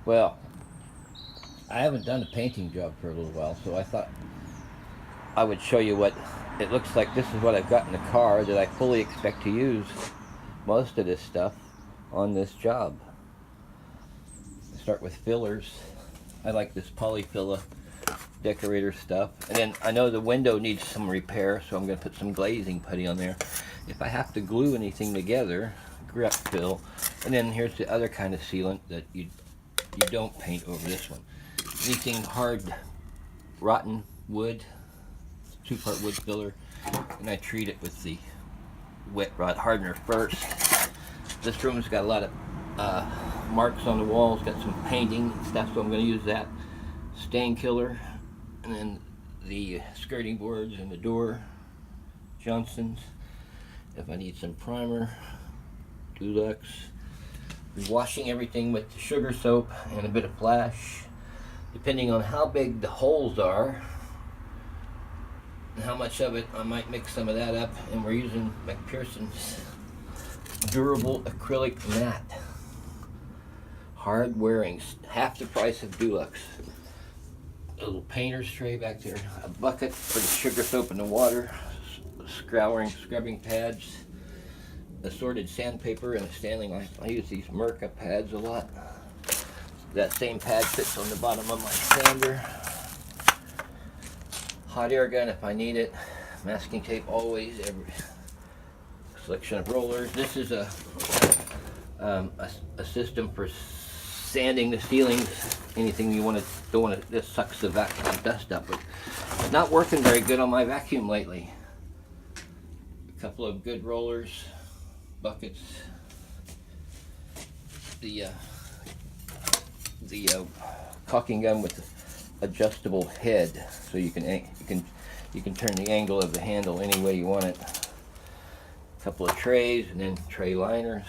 Well, I haven't done a painting job for a little while, so I thought I would show you what it looks like. This is what I've got in the car that I fully expect to use most of this stuff on this job. Start with fillers. I like this polyfilla decorator stuff. And then I know the window needs some repair, so I'm going to put some glazing putty on there. If I have to glue anything together, grep fill. And then here's the other kind of sealant that you don't paint over this one. Anything hard, rotten wood, 2-part wood filler, and I treat it with the wet rot hardener first. This room's got a lot of marks on the walls, got some painting and stuff, so I'm going to use that stain killer. And then the skirting boards and the door, Johnson's. If I need some primer, Dulux. Washing everything with the sugar soap and a bit of flash. Depending on how big the holes are and how much of it, I might mix some of that up. And we're using McPherson's durable acrylic mat. Hard wearing, half the price of Dulux. A little painter's tray back there, a bucket for the sugar soap and the water, scrubbing pads, assorted sandpaper, and a standing knife. I use these Mirka pads a lot. That same pad fits on the bottom of my sander. Hot air gun if I need it. Masking tape always. Every selection of rollers. This is a system for sanding the ceilings. Anything you don't want to, this sucks the vacuum dust up. But it's not working very good on my vacuum lately. A couple of good rollers, buckets, the caulking gun with the adjustable head, so you can turn the angle of the handle any way you want it. A couple of trays and then tray liners.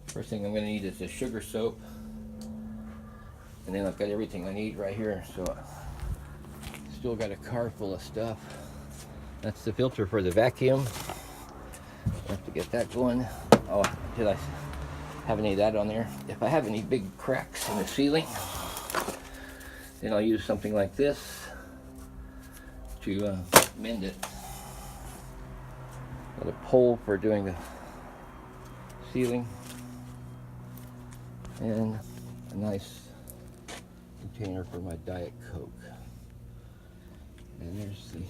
First thing I'm going to need is the sugar soap, and then I've got everything I need right here. So still got a car full of stuff. That's the filter for the vacuum. I have to get that going. Oh, did I have any of that on there? If I have any big cracks in the ceiling, then I'll use something like this to mend it. Got a pole for doing the ceiling, and a nice container for my Diet Coke. And there's the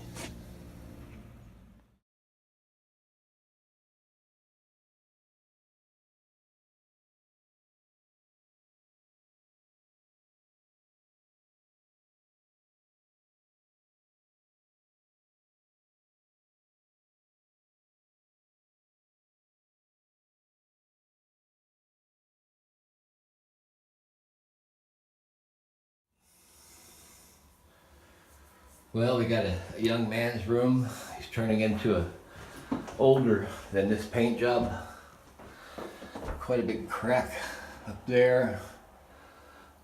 well, we got a young man's room. He's turning into a older than this paint job. Quite a big crack up there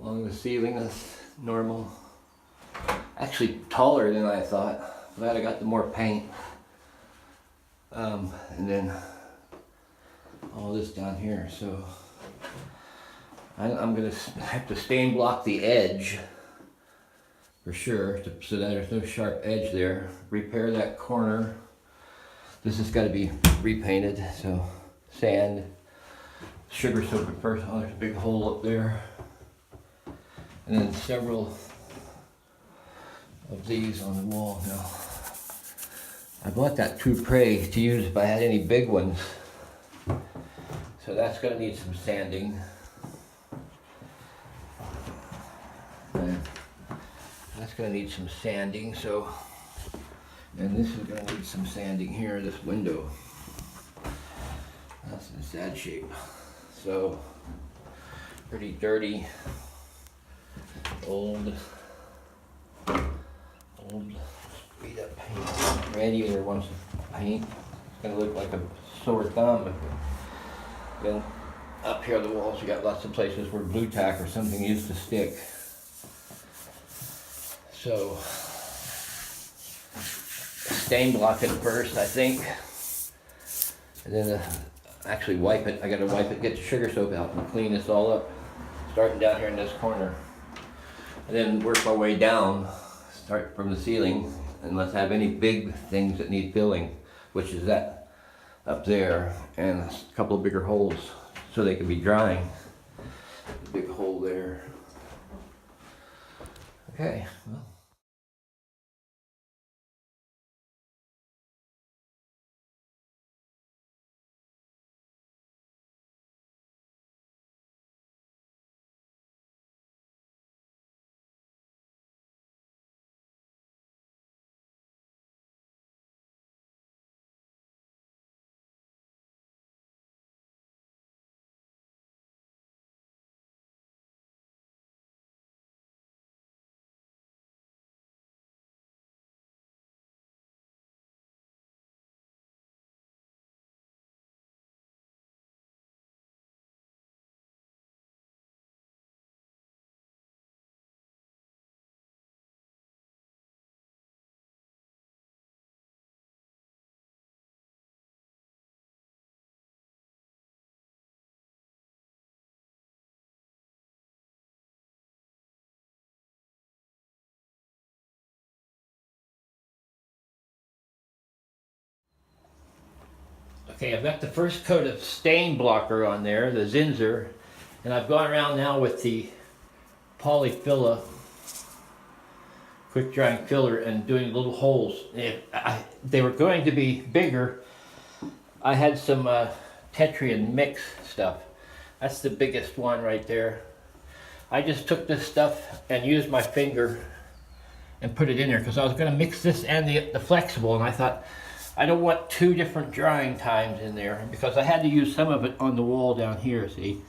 along the ceiling. That's normal. Actually taller than I thought. Glad I got the more paint. And then all this down here. So I'm gonna have to stain block the edge for sure, so that there's no sharp edge there. Repair that corner. This has got to be repainted, so sand, sugar soap at first. Oh, there's a big hole up there. And then several of these on the wall now. I bought that toupee to use if I had any big ones. So that's going to need some sanding. That's going to need some sanding, so, and this is going to need some sanding here, this window. That's in sad shape. So, pretty dirty, old beat up paint. Radiator wants to paint. It's going to look like a sore thumb. Then up here on the walls, you got lots of places where blue tack or something used to stick. So, stain block it first, I think, and then actually wipe it. I gotta wipe it, get the sugar soap out and clean this all up. starting down here in this corner. And then work my way down, start from the ceiling, unless I have any big things that need filling, which is that up there, and a couple of bigger holes so they can be drying. Big hole there. Okay, well. Okay, I've got the first coat of stain blocker on there, the Zinsser, and I've gone around now with the polyfilla quick drying filler and doing little holes. They were going to be bigger. I had some Tetrian mix stuff. That's the biggest one right there. I just took this stuff and used my finger and put it in there because I was going to mix this and the flexible, and I thought, I don't want two different drying times in there because I had to use some of it on the wall down here, see?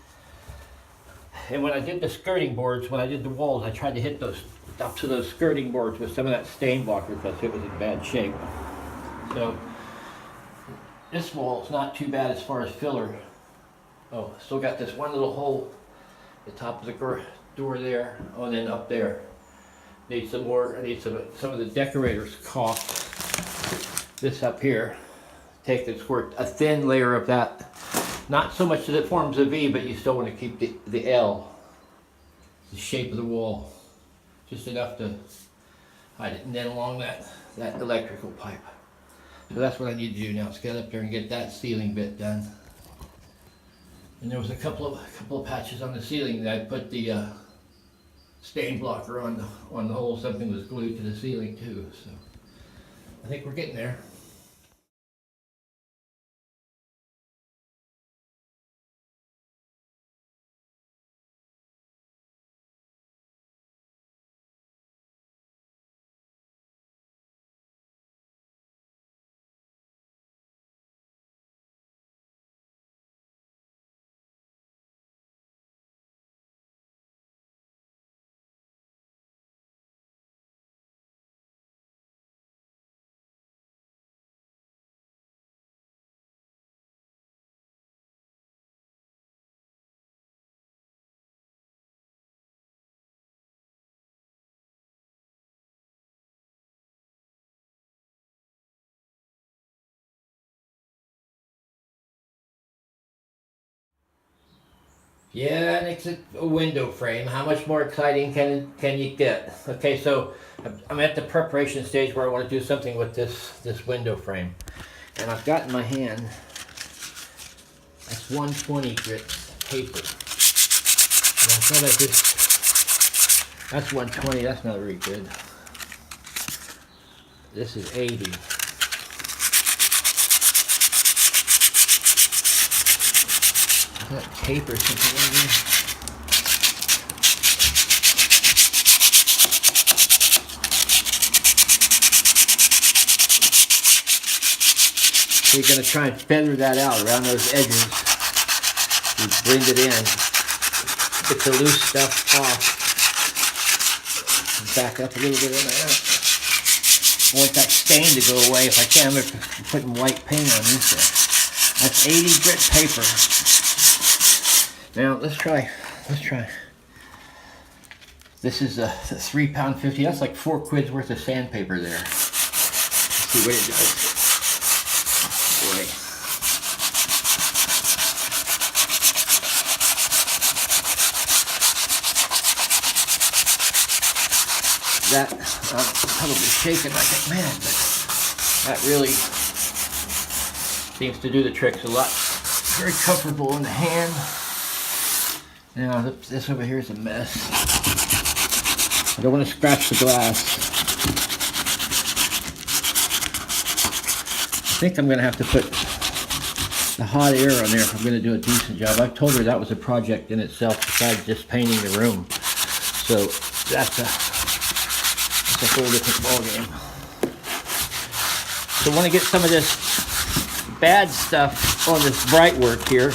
And when I did the skirting boards, when I did the walls, I tried to hit those up to those skirting boards with some of that stain blocker because it was in bad shape. So this wall is not too bad as far as filler. Oh, still got this one little hole at the top of the door there. Oh, and then up there. Need some more. I need some of the decorators caulk. This up here, take and squirt a thin layer of that. Not so much that it forms a V, but you still want to keep the L, the shape of the wall, just enough to hide it. And then along that electrical pipe. So that's what I need to do now, is get up there and get that ceiling bit done. And there was a couple of patches on the ceiling that I put the stain blocker on the hole. Something was glued to the ceiling too. So I think we're getting there. Yeah, and it's a window frame. How much more exciting can you get? Okay, so I'm at the preparation stage where I want to do something with this window frame. And I've got in my hand, that's 120 grit paper. And I thought I just, that's 120, that's not very good. This is 80. That tape or something in there. So you're going to try and feather that out around those edges. You blend it in. Get the loose stuff off. Back up a little bit on that. I want that stain to go away if I can. I'm putting white paint on this. That's 80 grit paper. Now let's try. This is a £3.50. That's like 4 quid's worth of sandpaper there. Let's see what it does. Boy. that. I'm probably shaking like a man, but that really seems to do the tricks a lot. Very comfortable in the hand. Now this over here is a mess. I don't want to scratch the glass. I think I'm going to have to put the hot air on there if I'm going to do a decent job. I've told her that was a project in itself besides just painting the room. So that's a whole different ballgame. So I want to get some of this bad stuff on this bright work here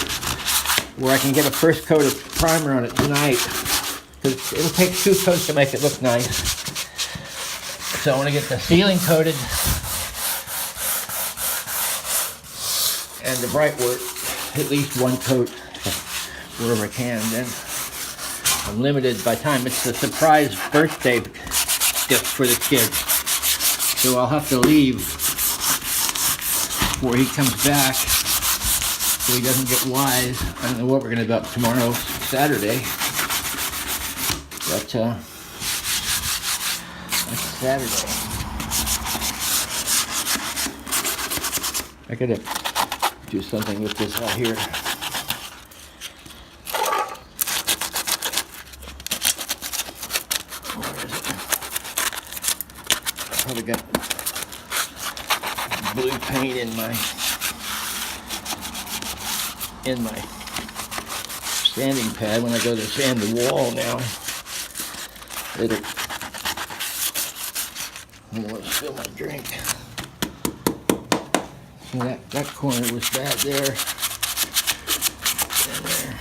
where I can get a first coat of primer on it tonight, because it'll take 2 coats to make it look nice. So I want to get the ceiling coated and the bright work at least 1 coat wherever I can. Then I'm limited by time. It's a surprise birthday gift for the kids, so I'll have to leave before he comes back so he doesn't get wise. I don't know what we're going to do about tomorrow, Saturday, but that's Saturday. I gotta do something with this out here. Where is it? Probably got blue paint in my sanding pad. When I go to sand the wall now, I don't want to spill my drink. See, that corner was bad there. And there.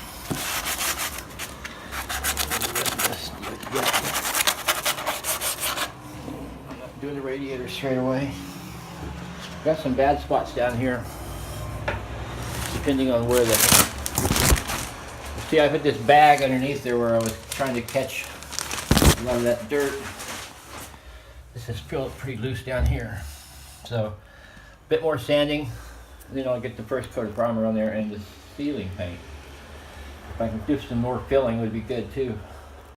I'm not doing the radiator straight away. Got some bad spots down here, depending on where the... See, I put this bag underneath there where I was trying to catch a lot of that dirt. This is pretty loose down here. So, a bit more sanding, then I'll get the first coat of primer on there and the ceiling paint. If I can do some more filling, would be good too.